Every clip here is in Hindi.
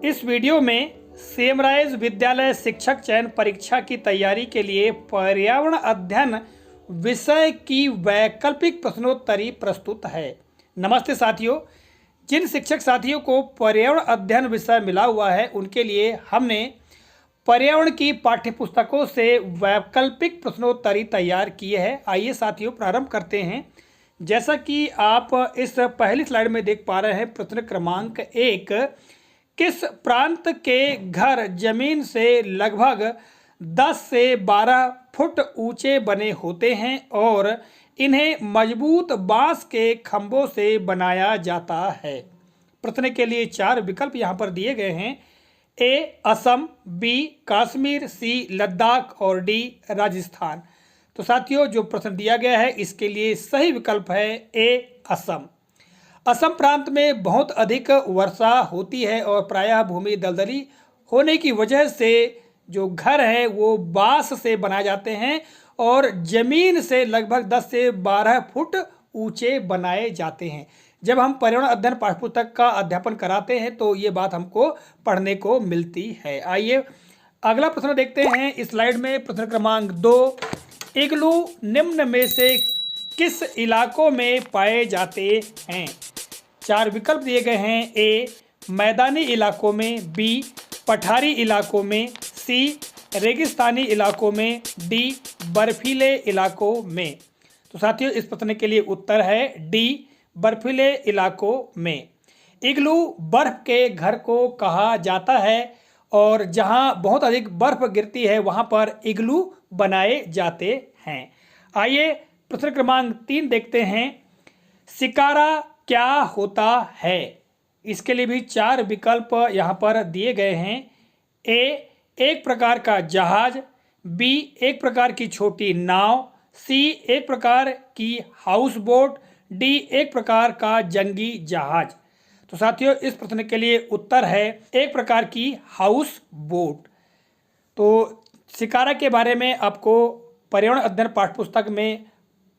इस वीडियो में सेमराइज विद्यालय शिक्षक चयन परीक्षा की तैयारी के लिए पर्यावरण अध्ययन विषय की वैकल्पिक प्रश्नोत्तरी प्रस्तुत है। नमस्ते साथियों, जिन शिक्षक साथियों को पर्यावरण अध्ययन विषय मिला हुआ है उनके लिए हमने पर्यावरण की पाठ्यपुस्तकों से वैकल्पिक प्रश्नोत्तरी तैयार किए हैं। आइए साथियों प्रारंभ करते हैं। जैसा कि आप इस पहली स्लाइड में देख पा रहे हैं, प्रश्न क्रमांक 1, किस प्रांत के घर जमीन से लगभग 10 से 12 फुट ऊंचे बने होते हैं और इन्हें मजबूत बांस के खंभों से बनाया जाता है। प्रश्न के लिए 4 विकल्प यहाँ पर दिए गए हैं। ए असम, बी कश्मीर, सी लद्दाख और डी राजस्थान। तो साथियों जो प्रश्न दिया गया है इसके लिए सही विकल्प है ए असम। असम प्रांत में बहुत अधिक वर्षा होती है और प्रायः भूमि दलदली होने की वजह से जो घर है वो बांस से बनाए जाते हैं और जमीन से लगभग 10 से 12 फुट ऊंचे बनाए जाते हैं। जब हम पर्यावरण अध्ययन पाठ्यपुस्तक का अध्यापन कराते हैं तो ये बात हमको पढ़ने को मिलती है। आइए अगला प्रश्न देखते हैं इस स्लाइड में। प्रश्न क्रमांक 2, इग्लू निम्न में से किस इलाकों में पाए जाते हैं? 4 विकल्प दिए गए हैं। ए मैदानी इलाकों में, बी पठारी इलाकों में, सी रेगिस्तानी इलाकों में, डी बर्फीले इलाकों में। तो साथियों इस प्रश्न के लिए उत्तर है डी बर्फीले इलाकों में। इग्लू बर्फ के घर को कहा जाता है और जहां बहुत अधिक बर्फ गिरती है वहां पर इग्लू बनाए जाते हैं। आइए प्रश्न क्रमांक 3 देखते हैं। शिकारा क्या होता है? इसके लिए भी 4 विकल्प यहाँ पर दिए गए हैं। ए एक प्रकार का जहाज, बी एक प्रकार की छोटी नाव, सी एक प्रकार की हाउस बोट, डी एक प्रकार का जंगी जहाज। तो साथियों इस प्रश्न के लिए उत्तर है एक प्रकार की हाउस बोट। तो शिकारा के बारे में आपको पर्यावरण अध्ययन पाठ्यपुस्तक में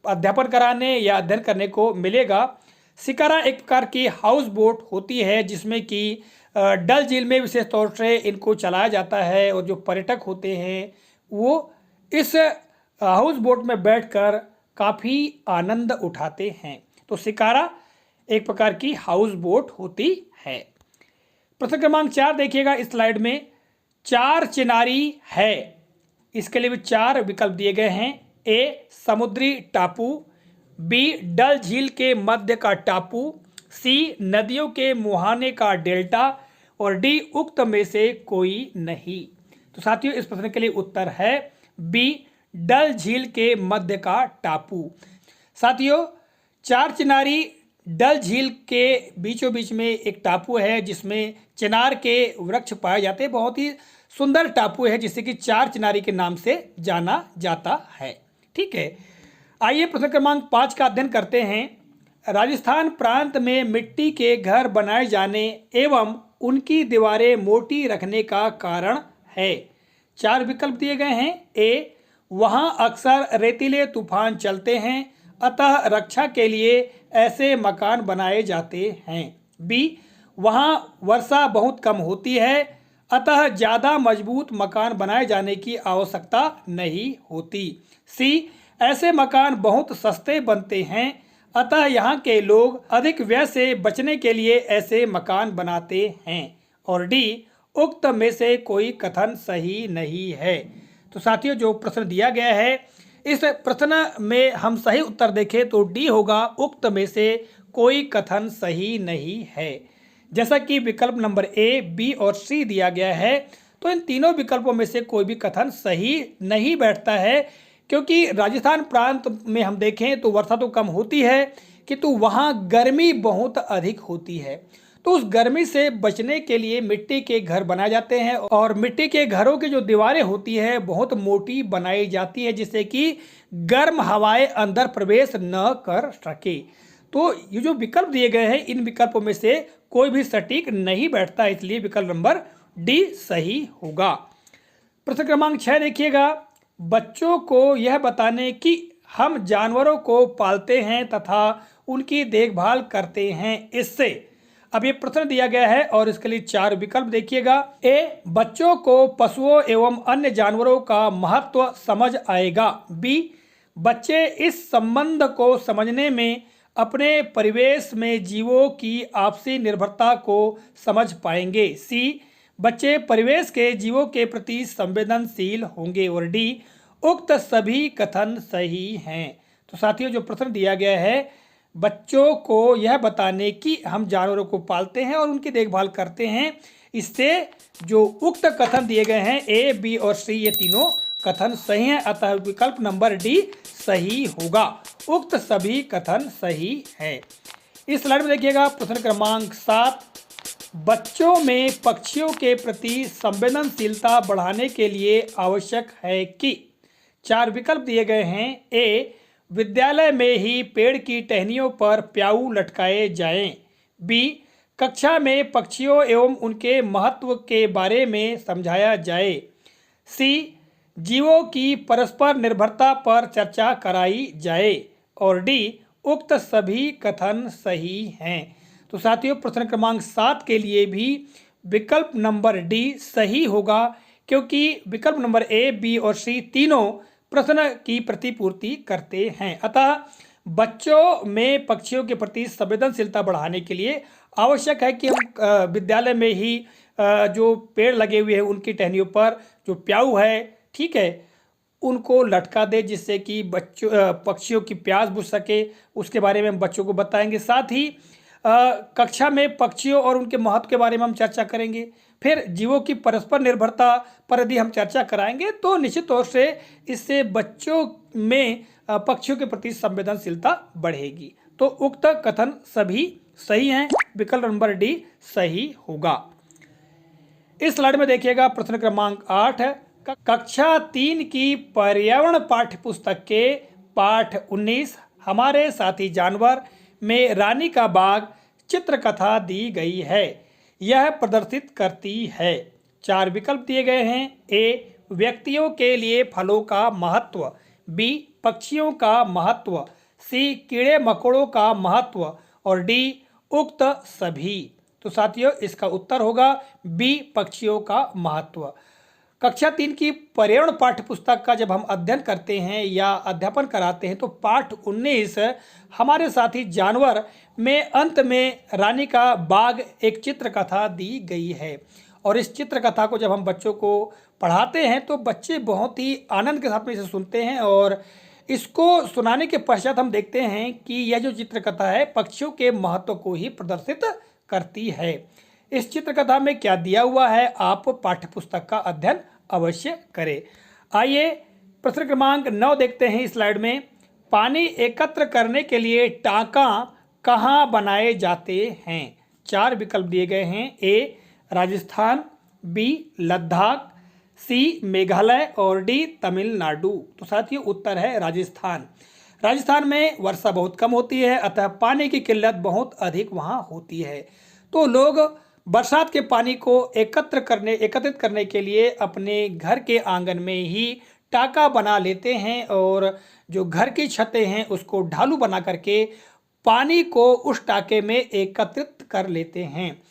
अध्यापन कराने या अध्ययन करने को मिलेगा। शिकारा एक प्रकार की हाउस बोट होती है जिसमें कि डल झील में विशेष तौर से इनको चलाया जाता है और जो पर्यटक होते हैं वो इस हाउस बोट में बैठकर काफ़ी आनंद उठाते हैं। तो शिकारा एक प्रकार की हाउस बोट होती है। प्रश्न क्रमांक 4 देखिएगा इस स्लाइड में। 4 चिनारी है, इसके लिए भी 4 विकल्प दिए गए हैं। ए समुद्री टापू, बी डल झील के मध्य का टापू, सी नदियों के मुहाने का डेल्टा और डी उक्त में से कोई नहीं। तो साथियों इस प्रश्न के लिए उत्तर है बी डल झील के मध्य का टापू। साथियों 4 चिनारी डल झील के बीचों बीच में एक टापू है जिसमें चिनार के वृक्ष पाए जाते हैं। बहुत ही सुंदर टापू है जिसे कि 4 चिनारी के नाम से जाना जाता है। ठीक है, आइए प्रश्न क्रमांक 5 का अध्ययन करते हैं। राजस्थान प्रांत में मिट्टी के घर बनाए जाने एवं उनकी दीवारें मोटी रखने का कारण है। 4 विकल्प दिए गए हैं। ए वहाँ अक्सर रेतीले तूफान चलते हैं अतः रक्षा के लिए ऐसे मकान बनाए जाते हैं। बी वहाँ वर्षा बहुत कम होती है अतः ज़्यादा मजबूत मकान बनाए जाने की आवश्यकता नहीं होती। सी ऐसे मकान बहुत सस्ते बनते हैं अतः यहाँ के लोग अधिक व्यय से बचने के लिए ऐसे मकान बनाते हैं। और डी उक्त में से कोई कथन सही नहीं है। तो साथियों जो प्रश्न दिया गया है इस प्रश्न में हम सही उत्तर देखें तो डी होगा, उक्त में से कोई कथन सही नहीं है। जैसा कि विकल्प नंबर ए, बी और सी दिया गया है तो इन तीनों विकल्पों में से कोई भी कथन सही नहीं बैठता है, क्योंकि राजस्थान प्रांत में हम देखें तो वर्षा तो कम होती है किंतु वहाँ गर्मी बहुत अधिक होती है। तो उस गर्मी से बचने के लिए मिट्टी के घर बनाए जाते हैं और मिट्टी के घरों की जो दीवारें होती है बहुत मोटी बनाई जाती है जिससे कि गर्म हवाएं अंदर प्रवेश न कर सके। तो ये जो विकल्प दिए गए हैं इन विकल्पों में से कोई भी सटीक नहीं बैठता, इसलिए विकल्प नंबर डी सही होगा। प्रश्न क्रमांक 6 देखिएगा। बच्चों को यह बताने कि हम जानवरों को पालते हैं तथा उनकी देखभाल करते हैं, इससे अब ये प्रश्न दिया गया है और इसके लिए 4 विकल्प देखिएगा। ए, बच्चों को पशुओं एवं अन्य जानवरों का महत्व समझ आएगा। बी, बच्चे इस संबंध को समझने में अपने परिवेश में जीवों की आपसी निर्भरता को समझ पाएंगे। सी, बच्चे परिवेश के जीवों के प्रति संवेदनशील होंगे। और डी, उक्त सभी कथन सही हैं। तो साथियों, जो प्रश्न दिया गया है, बच्चों को यह बताने कि हम जानवरों को पालते हैं और उनकी देखभाल करते हैं, इससे जो उक्त कथन दिए गए हैं ए, बी और सी, ये तीनों कथन सही हैं। अतः विकल्प नंबर डी सही होगा। उक्त सभी कथन सही है। इस स्लाइड में देखिएगा प्रश्न क्रमांक 7, बच्चों में पक्षियों के प्रति संवेदनशीलता बढ़ाने के लिए आवश्यक है कि 4 विकल्प दिए गए हैं। ए, विद्यालय में ही पेड़ की टहनियों पर प्याऊ लटकाए जाएं। बी, कक्षा में पक्षियों एवं उनके महत्व के बारे में समझाया जाए। सी, जीवों की परस्पर निर्भरता पर चर्चा कराई जाए। और डी, उक्त सभी कथन सही हैं। तो साथियों, प्रश्न क्रमांक 7 के लिए भी विकल्प नंबर डी सही होगा, क्योंकि विकल्प नंबर ए, बी और सी तीनों प्रश्न की प्रतिपूर्ति करते हैं। अतः बच्चों में पक्षियों के प्रति संवेदनशीलता बढ़ाने के लिए आवश्यक है कि हम विद्यालय में ही जो पेड़ लगे हुए हैं उनकी टहनियों पर जो प्याऊ है, ठीक है, उनको लटका दे, जिससे कि पक्षियों की प्यास बुझ सके। उसके बारे में हम बच्चों को बताएंगे। साथ ही कक्षा में पक्षियों और उनके महत्व के बारे में हम चर्चा करेंगे। फिर जीवों की परस्पर निर्भरता पर यदि हम चर्चा कराएंगे तो निश्चित तौर से इससे बच्चों में पक्षियों के प्रति संवेदनशीलता बढ़ेगी। तो उक्त कथन सभी सही हैं। विकल्प नंबर डी सही होगा। इस स्लाइड में देखिएगा प्रश्न क्रमांक 8 है, कक्षा 3 की पर्यावरण पाठ्य पुस्तक के पाठ 19 हमारे साथी जानवर में रानी का बाग चित्रकथा दी गई है। यह प्रदर्शित करती है। 4 विकल्प दिए गए हैं। ए, व्यक्तियों के लिए फलों का महत्व। बी, पक्षियों का महत्व। सी, कीड़े मकोड़ों का महत्व। और डी, उक्त सभी। तो साथियों, इसका उत्तर होगा बी, पक्षियों का महत्व। कक्षा 3 की पर्यावरण पाठ्य पुस्तक का जब हम अध्ययन करते हैं या अध्यापन कराते हैं तो पाठ 19 हमारे साथी जानवर में अंत में रानी का बाग एक चित्रकथा दी गई है। और इस चित्रकथा को जब हम बच्चों को पढ़ाते हैं तो बच्चे बहुत ही आनंद के साथ में इसे सुनते हैं। और इसको सुनाने के पश्चात हम देखते हैं कि यह जो चित्रकथा है पक्षियों के महत्व को ही प्रदर्शित करती है। इस चित्रकथा में क्या दिया हुआ है, आप पाठ्यपुस्तक का अध्ययन अवश्य करें। आइए प्रश्न क्रमांक 9 देखते हैं इस स्लाइड में। पानी एकत्र करने के लिए टांका कहाँ बनाए जाते हैं? 4 विकल्प दिए गए हैं। ए, राजस्थान। बी, लद्दाख। सी, मेघालय। और डी, तमिलनाडु। तो साथियों, उत्तर है राजस्थान। राजस्थान में वर्षा बहुत कम होती है, अतः पानी की किल्लत बहुत अधिक वहाँ होती है। तो लोग बरसात के पानी को एकत्रित करने के लिए अपने घर के आंगन में ही टाका बना लेते हैं और जो घर की छतें हैं उसको ढालू बना करके पानी को उस टाके में एकत्रित कर लेते हैं।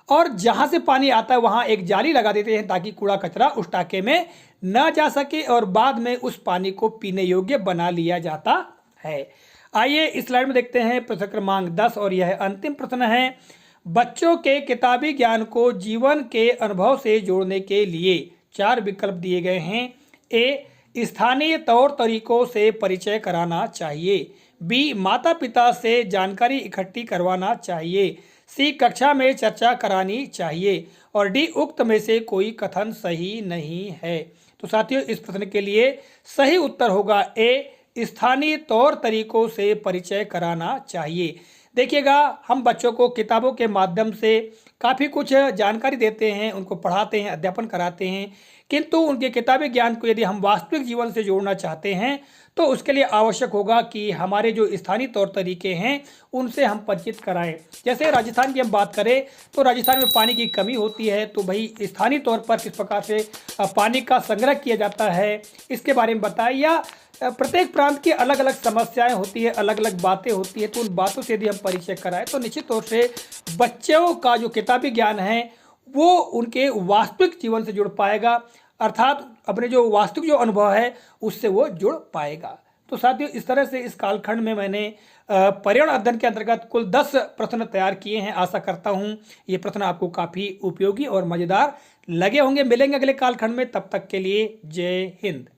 और जहाँ से पानी आता है वहाँ एक जाली लगा देते हैं ताकि कूड़ा कचरा उस टाके में न जा सके और बाद में उस पानी को पीने योग्य बना लिया जाता है। आइए इस स्लाइड में देखते हैं प्रश्न क्रमांक 10 और यह अंतिम प्रश्न है। बच्चों के किताबी ज्ञान को जीवन के अनुभव से जोड़ने के लिए 4 विकल्प दिए गए हैं। ए, स्थानीय तौर तरीकों से परिचय कराना चाहिए। बी, माता पिता से जानकारी इकट्ठी करवाना चाहिए। सी, कक्षा में चर्चा करानी चाहिए। और डी, उक्त में से कोई कथन सही नहीं है। तो साथियों, इस प्रश्न के लिए सही उत्तर होगा ए, स्थानीय तौर तरीकों से परिचय कराना चाहिए। देखिएगा, हम बच्चों को किताबों के माध्यम से काफ़ी कुछ जानकारी देते हैं, उनको पढ़ाते हैं, अध्यापन कराते हैं, किंतु उनके किताबी ज्ञान को यदि हम वास्तविक जीवन से जोड़ना चाहते हैं तो उसके लिए आवश्यक होगा कि हमारे जो स्थानीय तौर तरीके हैं उनसे हम परिचित कराएं। जैसे राजस्थान की हम बात करें तो राजस्थान में पानी की कमी होती है, तो भाई स्थानीय तौर पर किस प्रकार से पानी का संग्रह किया जाता है इसके बारे में बताएं, या प्रत्येक प्रांत की अलग अलग समस्याएं होती है, अलग अलग बातें होती है, तो उन बातों से यदि हम परिचय कराएं तो निश्चित तौर से बच्चों का जो किताबी ज्ञान है वो उनके वास्तविक जीवन से जुड़ पाएगा, अर्थात अपने जो वास्तविक जो अनुभव है उससे वो जुड़ पाएगा। तो साथियों, इस तरह से इस कालखंड में मैंने पर्यावरण अध्ययन के अंतर्गत कुल 10 प्रश्न तैयार किए हैं। आशा करता हूं ये प्रश्न आपको काफ़ी उपयोगी और मज़ेदार लगे होंगे। मिलेंगे अगले कालखंड में, तब तक के लिए जय हिंद।